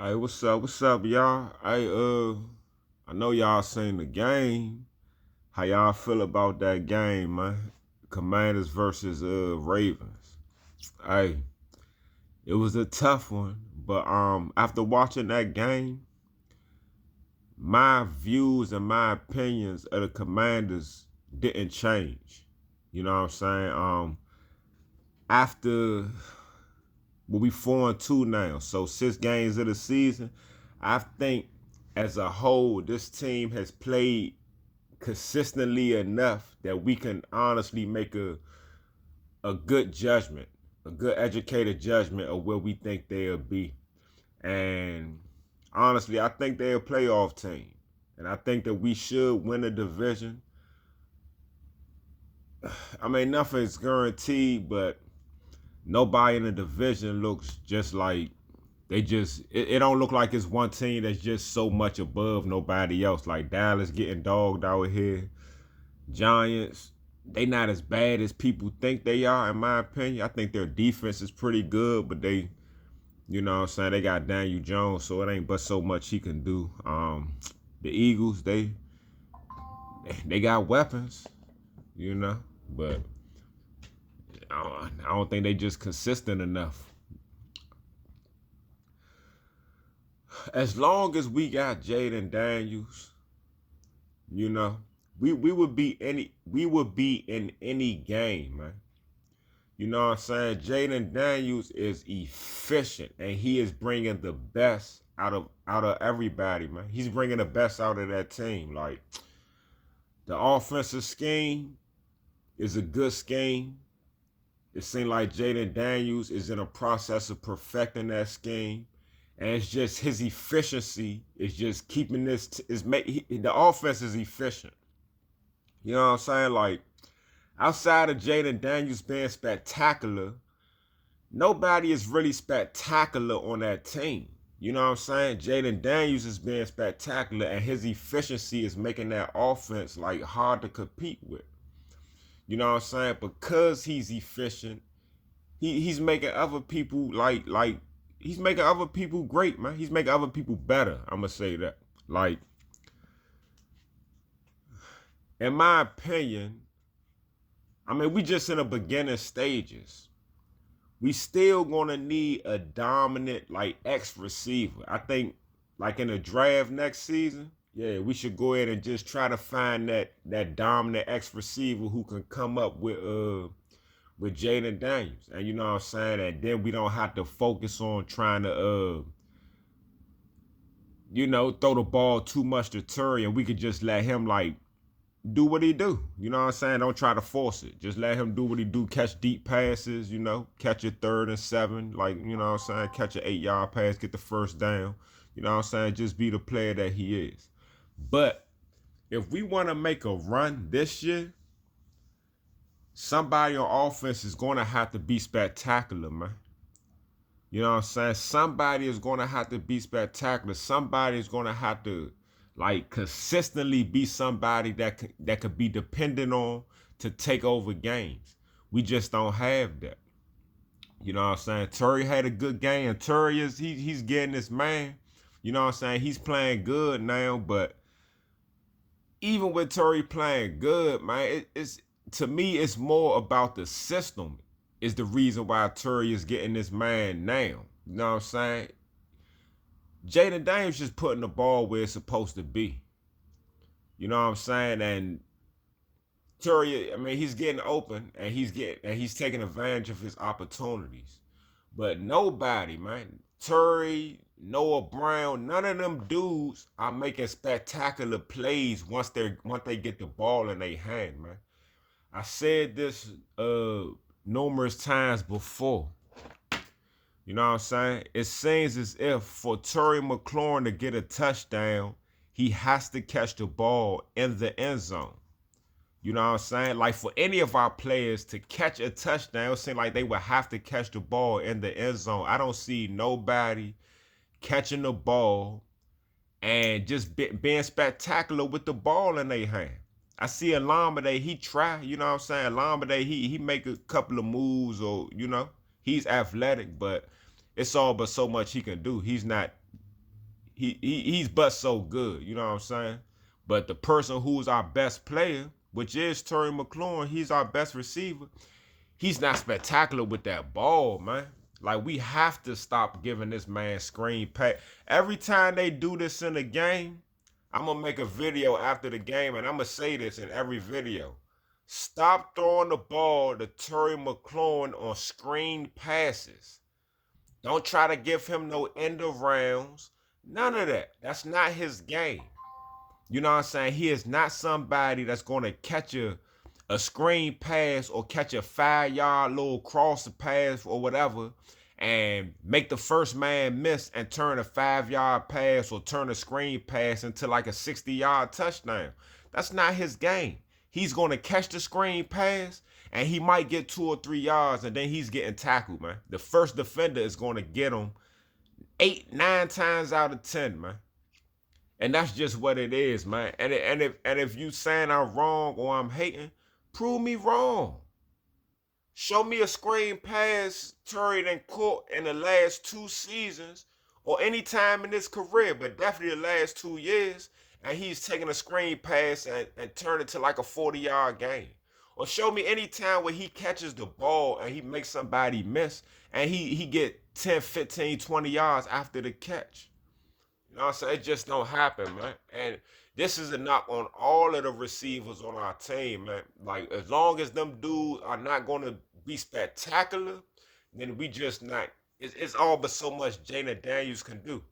Hey, what's up, y'all? I know y'all seen the game. How y'all feel about that game, man? Commanders versus Ravens. Hey, it was a tough one, but after watching that game, my views and my opinions of the Commanders didn't change. You know what I'm saying? After we 4-2 now, so 6 games of the season, I think as a whole, this team has played consistently enough that we can honestly make a good judgment, a good educated judgment of where we think they'll be. And honestly, I think they're a playoff team. And I think that we should win the division. I mean, nothing's guaranteed, but nobody in the division looks just like it don't look like it's one team that's just so much above nobody else. Like Dallas getting dogged out here. Giants, they not as bad as people think they are, in my opinion. I think their defense is pretty good, but they, you know what I'm saying, they got Daniel Jones, so it ain't but so much he can do. The Eagles, they got weapons, you know, but I don't think they just consistent enough. As long as we got Jayden Daniels, you know, we would be in any game, man. You know what I'm saying? Jayden Daniels is efficient, and he is bringing the best out of everybody, man. He's bringing the best out of that team. Like, the offensive scheme is a good scheme. It seems like Jayden Daniels is in a process of perfecting that scheme. And it's just his efficiency is just keeping the offense is efficient. You know what I'm saying? Like, outside of Jayden Daniels being spectacular, nobody is really spectacular on that team. You know what I'm saying? Jayden Daniels is being spectacular, and his efficiency is making that offense like hard to compete with. You know what I'm saying? Because he's efficient, he's making other people he's making other people great, man. He's making other people better. I'm gonna say that. Like, in my opinion, I mean, we just in the beginning stages. We still gonna need a dominant like X receiver. I think like in the draft next season, yeah, we should go ahead and just try to find that dominant X receiver who can come up with Jayden Daniels. And you know what I'm saying? And then we don't have to focus on trying to throw the ball too much to Terry, and we could just let him like do what he do. You know what I'm saying? Don't try to force it. Just let him do what he do. Catch deep passes, catch a 3rd and 7. Like, you know what I'm saying? Catch an 8-yard pass, get the first down. You know what I'm saying? Just be the player that he is. But if we want to make a run this year, somebody on offense is going to have to be spectacular, man. You know what I'm saying? Somebody is going to have to be spectacular. Somebody is going to have to like consistently be somebody that could be dependent on to take over games. We just don't have that. You know what I'm saying? Terry had a good game, and Terry he's getting this man. You know what I'm saying? He's playing good now, but even with Terry playing good, man, it's to me it's more about the system is the reason why Terry is getting this man now. You know what I'm saying? Jayden Daniels just putting the ball where it's supposed to be. You know what I'm saying? And Terry, I mean, he's getting open and he's taking advantage of his opportunities. But nobody, man, Terry, Noah Brown, none of them dudes are making spectacular plays once they get the ball in their hand, man. I said this numerous times before. You know what I'm saying? It seems as if for Terry Mclaurin to get a touchdown, he has to catch the ball in the end zone. You know what I'm saying? Like, for any of our players to catch a touchdown, it seems like they would have to catch the ball in the end zone. I don't see nobody catching the ball and just being spectacular with the ball in their hand. I see Alameda, he try, you know what I'm saying? Alameda, he make a couple of moves, or, he's athletic, but it's all but so much he can do. He's not he's but so good. You know what I'm saying? But the person who's our best player, which is Terry McLaurin, he's our best receiver. He's not spectacular with that ball, man. Like, we have to stop giving this man screen pass. Every time they do this in the game, I'm going to make a video after the game, and I'm going to say this in every video. Stop throwing the ball to Terry McLaurin on screen passes. Don't try to give him no end of rounds. None of that. That's not his game. You know what I'm saying? He is not somebody that's going to catch a screen pass or catch a 5-yard little cross pass or whatever and make the first man miss and turn a 5-yard pass or turn a screen pass into like a 60-yard touchdown. That's not his game. He's going to catch the screen pass and he might get 2 or 3 yards and then he's getting tackled, man. The first defender is going to get him 8, 9 times out of 10, man. And that's just what it is, man. And if you saying I'm wrong or I'm hating, prove me wrong. Show me a screen pass Terry done caught in the last 2 seasons or any time in his career, but definitely the last 2 years, and he's taking a screen pass and turn it to like a 40-yard game. Or show me any time where he catches the ball and he makes somebody miss and he get 10, 15, 20 yards after the catch. You know what I'm saying? It just don't happen, man. And this is a knock on all of the receivers on our team, man. Like, as long as them dudes are not going to be spectacular, then we just not. It's all but so much Jayden Daniels can do.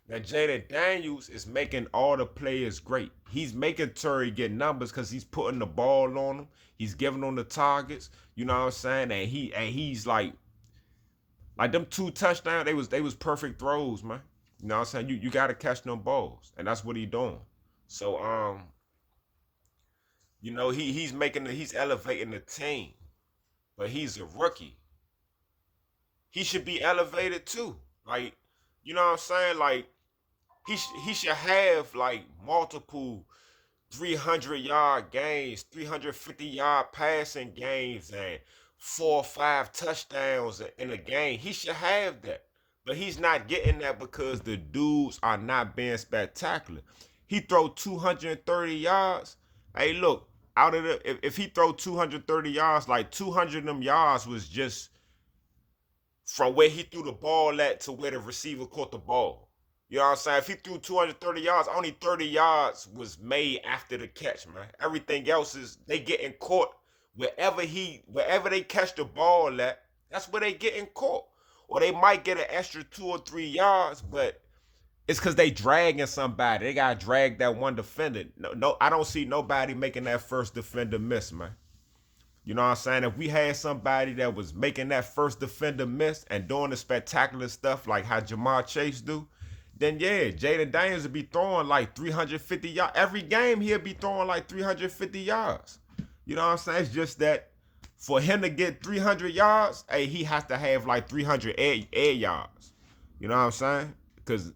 Now, Jayden Daniels is making all the players great. He's making Terry get numbers because he's putting the ball on them. He's giving them the targets. You know what I'm saying? And he's like them 2 touchdowns, they was perfect throws, man. You know what I'm saying? You got to catch them balls, and that's what he's doing. So, you know, he's elevating the team, but he's a rookie. He should be elevated too. Like, you know what I'm saying? Like, he should have like multiple 300-yard games, 350-yard passing games, and 4 or 5 touchdowns in a game. He should have that. But he's not getting that because the dudes are not being spectacular. He throw 230 yards. Hey, look, out of if he throw 230 yards, like 200 of them yards was just from where he threw the ball at to where the receiver caught the ball. You know what I'm saying? If he threw 230 yards, only 30 yards was made after the catch, man. Everything else is they getting caught wherever they catch the ball at. That's where they getting caught. Or they might get an extra 2 or 3 yards, but it's because they dragging somebody. They got to drag that one defender. No, I don't see nobody making that first defender miss, man. You know what I'm saying? If we had somebody that was making that first defender miss and doing the spectacular stuff like how Jamar Chase do, then yeah, Jayden Daniels would be throwing like 350 yards. Every game he'll be throwing like 350 yards. You know what I'm saying? It's just that for him to get 300 yards, hey, he has to have like 300 air yards. You know what I'm saying? Because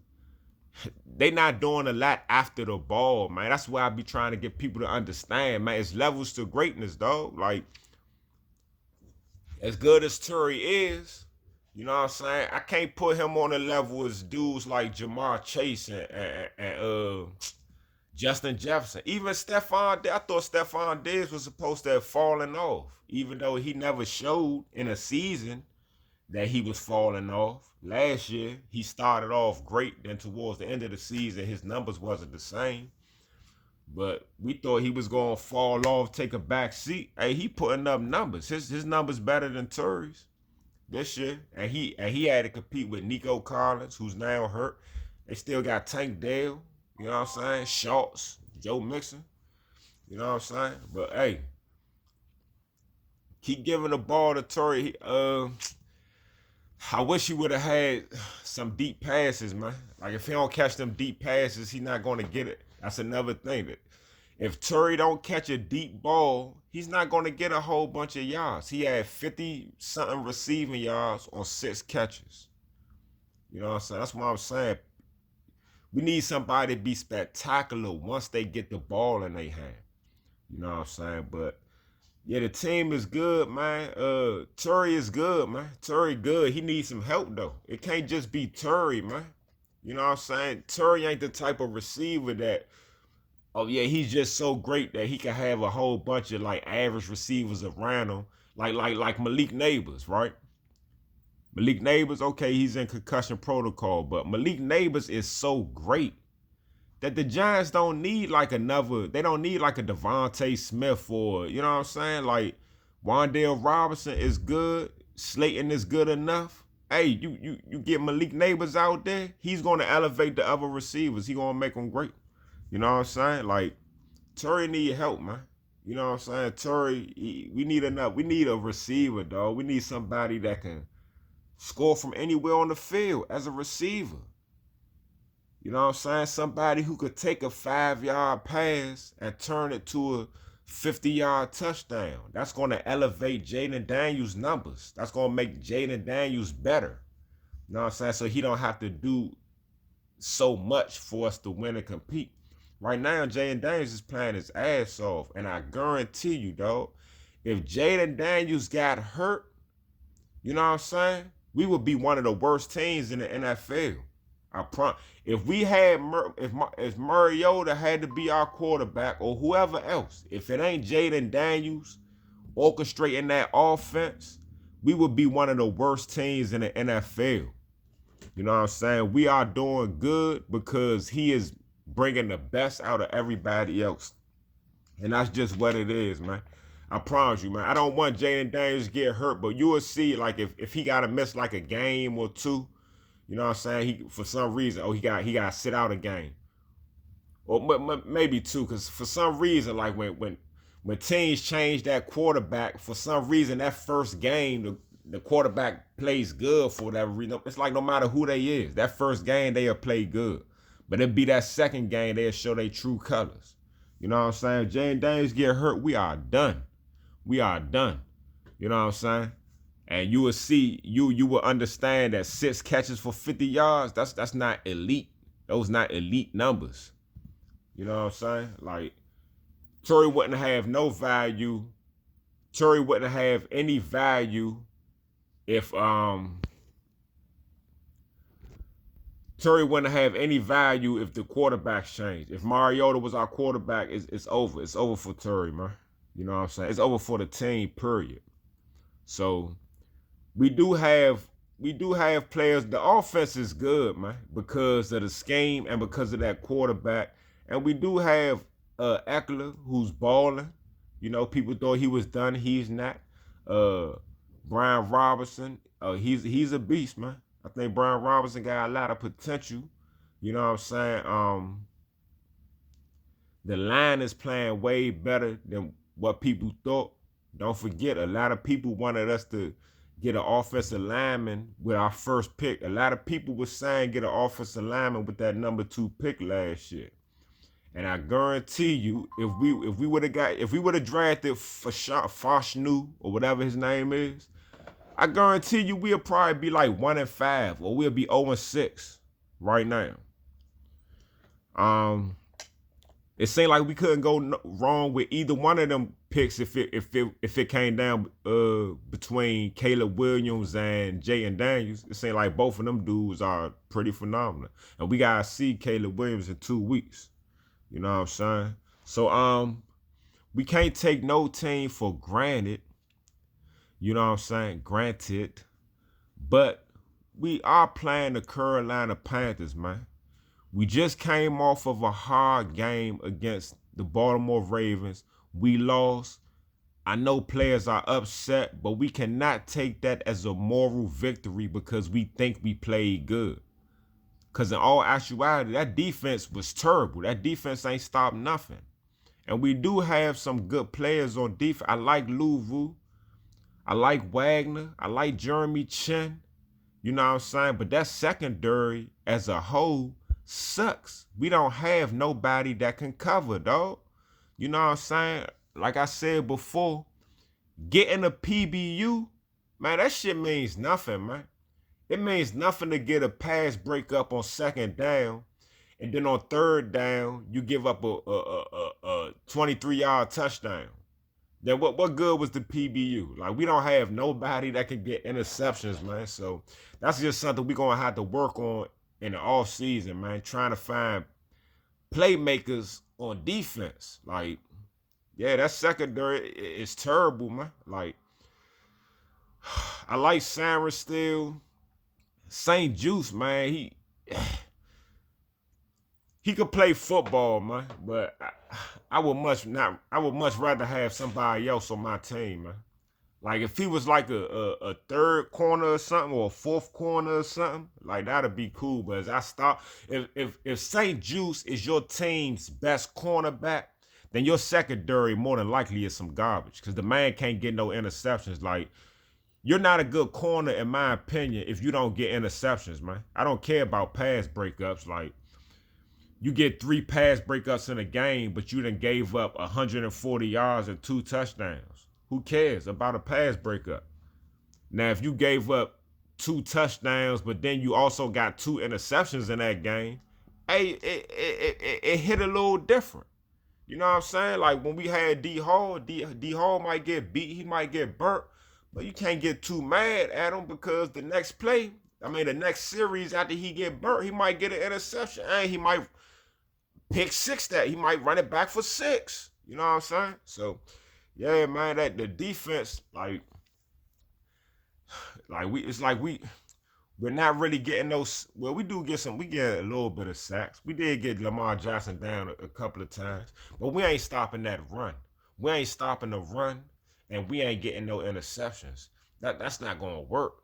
they not doing a lot after the ball, man. That's why I be trying to get people to understand, man. It's levels to greatness, dog. Like, as good as Terry is, you know what I'm saying? I can't put him on the level as dudes like Jamar Chase and Justin Jefferson. Even Stephon, I thought Stephon Diggs was supposed to have fallen off, even though he never showed in a season that he was falling off. Last year, he started off great. Then towards the end of the season, his numbers wasn't the same. But we thought he was going to fall off, take a back seat. Hey, he putting up numbers. His numbers better than Terry's this year. And he had to compete with Nico Collins, who's now hurt. They still got Tank Dell. You know what I'm saying? Schultz, Joe Mixon. You know what I'm saying? But hey, keep giving the ball to Terry. I wish he would have had some deep passes, man. Like, if he don't catch them deep passes, he's not going to get it. That's another thing. That if Terry don't catch a deep ball, he's not going to get a whole bunch of yards. He had 50-something receiving yards on 6 catches. You know what I'm saying? That's what I'm saying. We need somebody to be spectacular once they get the ball in their hand. You know what I'm saying? But yeah, the team is good, man. Terry is good, man. Terry good. He needs some help though. It can't just be Terry, man. You know what I'm saying? Terry ain't the type of receiver that, oh yeah, he's just so great that he can have a whole bunch of like average receivers around him, like Malik Neighbors, right? Malik Neighbors, okay, he's in concussion protocol, but Malik Neighbors is so great that the Giants don't need like they don't need like a Devontae Smith or, you know what I'm saying? Like Wan'Dale Robinson is good, Slayton is good enough. Hey, you get Malik Neighbors out there, he's gonna elevate the other receivers. He gonna make them great. You know what I'm saying? Like Terry need help, man. You know what I'm saying? Terry, we need a receiver, dog. We need somebody that can score from anywhere on the field as a receiver. You know what I'm saying? Somebody who could take a 5-yard pass and turn it to a 50-yard touchdown. That's going to elevate Jayden Daniels' numbers. That's going to make Jayden Daniels better. You know what I'm saying? So he don't have to do so much for us to win and compete. Right now, Jayden Daniels is playing his ass off. And I guarantee you, dog, if Jayden Daniels got hurt, you know what I'm saying? We would be one of the worst teams in the NFL. If we had if Mariota had to be our quarterback or whoever else, if it ain't Jayden Daniels orchestrating that offense, we would be one of the worst teams in the NFL. You know what I'm saying? We are doing good because he is bringing the best out of everybody else. And that's just what it is, man. I promise you, man. I don't want Jayden Daniels to get hurt, but you will see, like, if he got to miss, like, a game or two, you know what I'm saying? He, for some reason, he got to sit out a game. Or maybe two, because for some reason, like, when teams change that quarterback, for some reason, that first game, the quarterback plays good for whatever reason. It's like no matter who they is, that first game, they'll play good. But it'll be that second game, they'll show their true colors. You know what I'm saying? If Jayden Daniels get hurt, we are done. We are done. You know what I'm saying? And you will see, you will understand that 6 catches for 50 yards, that's not elite. Those not elite numbers. You know what I'm saying? Like, Terry wouldn't have no value. Terry wouldn't have any value if Terry wouldn't have any value if the quarterbacks changed. If Mariota was our quarterback, it's over. It's over for Terry, man. You know what I'm saying? It's over for the team, period. So we do have players. The offense is good, man, because of the scheme and because of that quarterback. And we do have Eckler, who's balling. You know, people thought he was done. He's not. Brian Robinson, he's a beast, man. I think Brian Robinson got a lot of potential. You know what I'm saying? The line is playing way better than what people thought. Don't forget, a lot of people wanted us to get an offensive lineman with our first pick. A lot of people were saying get an offensive lineman with that number 2 pick last year. And I guarantee you, if we would have drafted Fashanu or whatever his name is, I guarantee you we'll probably be like 1-5 or we'll be 0-6 right now. It seemed like we couldn't go wrong with either one of them picks if it came down between Caleb Williams and Jayden Daniels. It seemed like both of them dudes are pretty phenomenal, and we gotta see Caleb Williams in 2 weeks. You know what I'm saying? So we can't take no team for granted. You know what I'm saying? Granted, but we are playing the Carolina Panthers, man. We just came off of a hard game against the Baltimore Ravens. We lost. I know players are upset, but we cannot take that as a moral victory because we think we played good. Because in all actuality, that defense was terrible. That defense ain't stopped nothing. And we do have some good players on defense. I like Louvu. I like Wagner. I like Jeremy Chin. You know what I'm saying? But that secondary as a whole sucks. We don't have nobody that can cover, dog. You know what I'm saying? Like I said before, getting a PBU, man, that shit means nothing, man. It means nothing to get a pass breakup on 2nd down, and then on 3rd down, you give up a 23-yard touchdown. Then what good was the PBU? Like, we don't have nobody that can get interceptions, man. So that's just something we're going to have to work on in the off season, man, trying to find playmakers on defense. Like, yeah, that secondary is terrible, man. Like, I like Sanders still. St. Juice, man, he could play football, man, but I would much not. I would much rather have somebody else on my team, man. Like if he was like a third corner or something, or a fourth corner or something, like that'd be cool. But as I start, if St. Juice is your team's best cornerback, then your secondary more than likely is some garbage because the man can't get no interceptions. Like you're not a good corner in my opinion if you don't get interceptions, man. I don't care about pass breakups. Like you get 3 pass breakups in a game, but you done gave up 140 yards and 2 touchdowns. Who cares about a pass breakup? Now, if you gave up 2 touchdowns, but then you also got 2 interceptions in that game, hey, it hit a little different. You know what I'm saying? Like when we had D Hall might get beat, he might get burnt, but you can't get too mad at him because the next play, the next series after he get burnt, he might get an interception and he might pick 6 that. He might run it back for 6. You know what I'm saying? So, yeah, man, that the defense, we're not really getting those. Well, we get a little bit of sacks. We did get Lamar Jackson down a couple of times, but we ain't stopping that run. We ain't stopping the run, and we ain't getting no interceptions. That's not gonna work.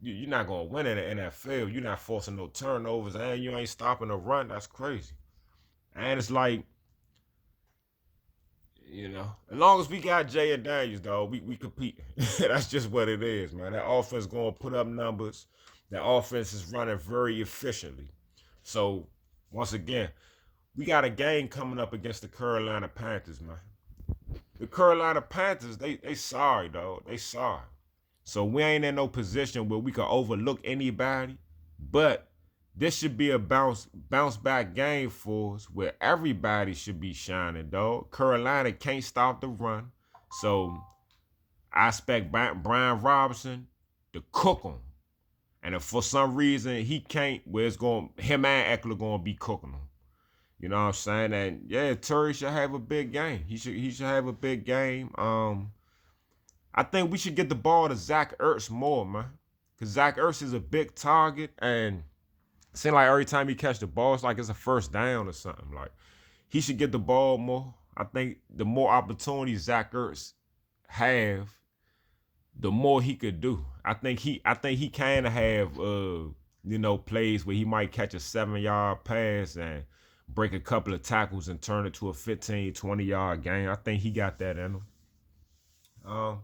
You're not gonna win in the NFL. You're not forcing no turnovers, and you ain't stopping the run. That's crazy. And it's like, as long as we got Jay Daniels, dog, we compete. That's just what it is, man. That offense going to put up numbers. That offense is running very efficiently. So, once again, we got a game coming up against the Carolina Panthers, man. The Carolina Panthers, they sorry, dog. They sorry. So, we ain't in no position where we can overlook anybody. But this should be a bounce back game for us where everybody should be shining, dog. Carolina can't stop the run. So I expect Brian Robinson to cook them. And if for some reason he can't, him and Eckler going to be cooking them. You know what I'm saying? And yeah, Terry should have a big game. He should have a big game. I think we should get the ball to Zach Ertz more, man. Because Zach Ertz is a big target and seems like every time he catch the ball, it's like it's a first down or something. Like he should get the ball more. I think the more opportunities Zach Ertz have, the more he could do. I think he can have plays where he might catch a 7-yard pass and break a couple of tackles and turn it to a 15, 20-yard game. I think he got that in him.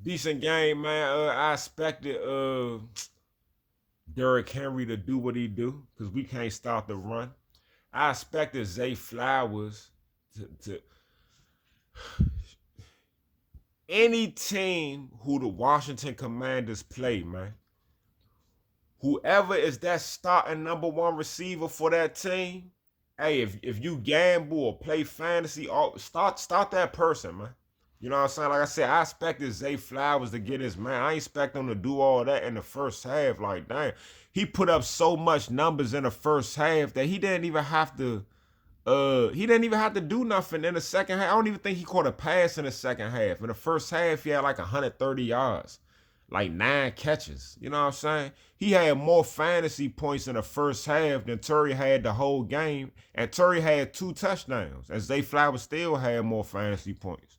Decent game, man. I expected Derrick Henry to do what he do because we can't stop the run. I expected Zay Flowers to any team who the Washington Commanders play, man. Whoever is that starting number 1 receiver for that team, hey, if you gamble or play fantasy, start that person, man. You know what I'm saying? Like I said, I expected Zay Flowers to get his man. I ain't expect him to do all that in the first half. Like, damn, he put up so much numbers in the first half that he didn't even have to do nothing in the second half. I don't even think he caught a pass in the second half. In the first half, he had like 130 yards, like 9 catches. You know what I'm saying? He had more fantasy points in the first half than Terry had the whole game. And Terry had 2 touchdowns. And Zay Flowers still had more fantasy points.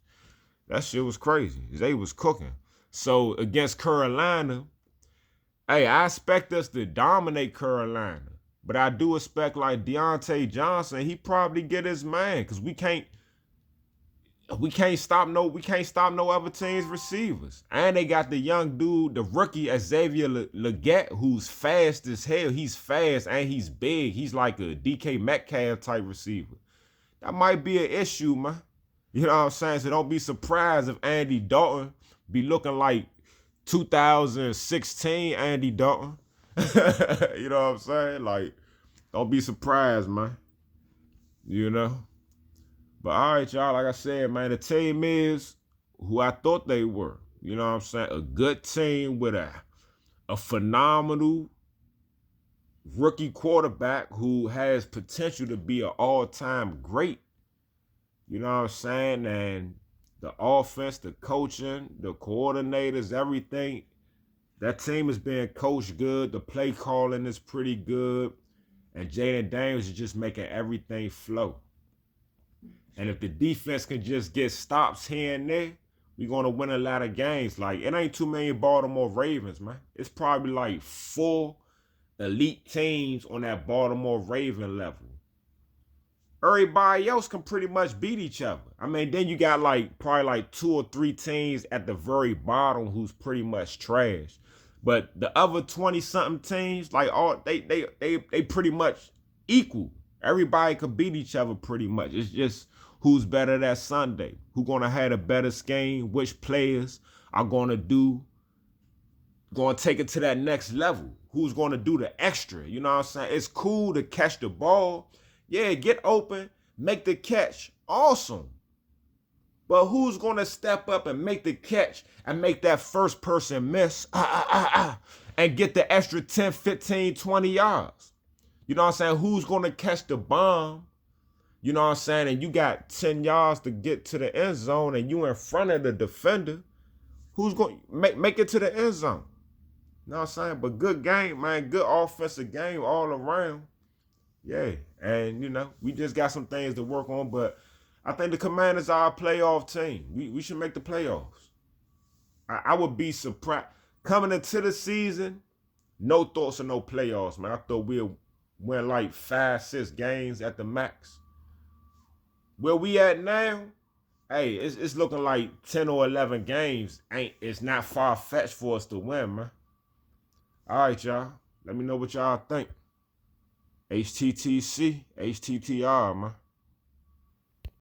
That shit was crazy. They was cooking. So against Carolina, hey, I expect us to dominate Carolina. But I do expect like Deontay Johnson, he probably get his man. Cause we can't stop no other team's receivers. And they got the young dude, the rookie Xavier Legette, who's fast as hell. He's fast and he's big. He's like a DK Metcalf type receiver. That might be an issue, man. You know what I'm saying? So don't be surprised if Andy Dalton be looking like 2016 Andy Dalton. You know what I'm saying? Like, don't be surprised, man. You know? But all right, y'all, like I said, man, the team is who I thought they were. You know what I'm saying? A good team with a phenomenal rookie quarterback who has potential to be an all-time great. You know what I'm saying? And the offense, the coaching, the coordinators, everything. That team is being coached good. The play calling is pretty good. And Jayden Daniels is just making everything flow. And if the defense can just get stops here and there, we're going to win a lot of games. Like, it ain't too many Baltimore Ravens, man. It's probably like 4 elite teams on that Baltimore Raven level. Everybody else can pretty much beat each other. I mean, then you got probably like 2 or 3 teams at the very bottom who's pretty much trash. But the other 20-something teams, like they pretty much equal. Everybody could beat each other pretty much. It's just who's better that Sunday, who's gonna have a better scheme, which players are gonna take it to that next level. Who's gonna do the extra? You know what I'm saying? It's cool to catch the ball. Yeah, get open, make the catch. Awesome. But who's going to step up and make the catch and make that first person miss and get the extra 10, 15, 20 yards? You know what I'm saying? Who's going to catch the bomb? You know what I'm saying? And you got 10 yards to get to the end zone and you in front of the defender. Who's going to make it to the end zone? You know what I'm saying? But good game, man. Good offensive game all around. Yeah, and, you know, we just got some things to work on, but I think the Commanders are a playoff team. We should make the playoffs. I would be surprised. Coming into the season, no thoughts of no playoffs, man. I thought we'll win like 5, 6 games at the max. Where we at now, hey, it's looking like 10 or 11 games. It's not far-fetched for us to win, man. All right, y'all. Let me know what y'all think. httc, httr, man.